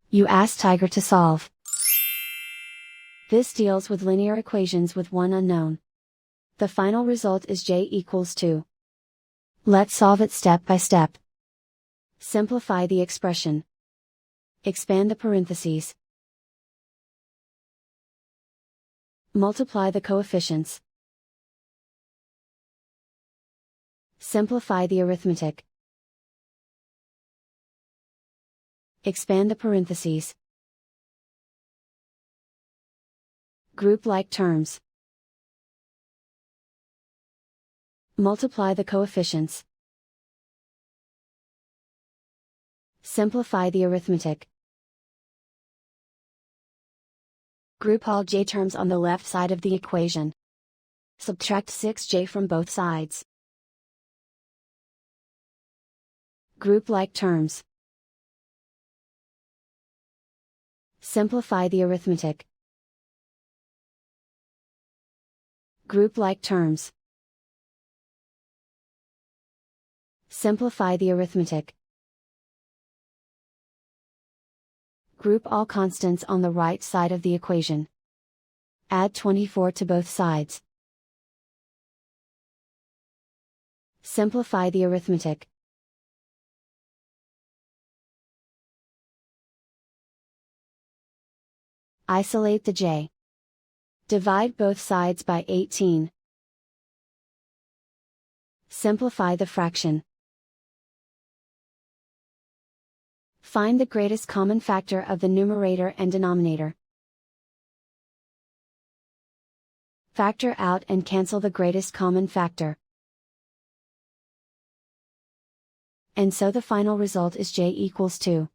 You ask Tiger to solve. This deals with linear equations with one unknown. The final result is j=2. Let's solve it step by step. Simplify the expression. Expand the parentheses. Multiply the coefficients. Simplify the arithmetic. Expand the parentheses. Group like terms. Multiply the coefficients. Simplify the arithmetic. Group all j terms on the left side of the equation. Subtract 6j from both sides. Group like terms. Simplify the arithmetic. Group like terms. Simplify the arithmetic. Group all constants on the right side of the equation. Add 24 to both sides. Simplify the arithmetic. Isolate the j. Divide both sides by 18. Simplify the fraction. Find the greatest common factor of the numerator and denominator. Factor out and cancel the greatest common factor. And so the final result is j=2.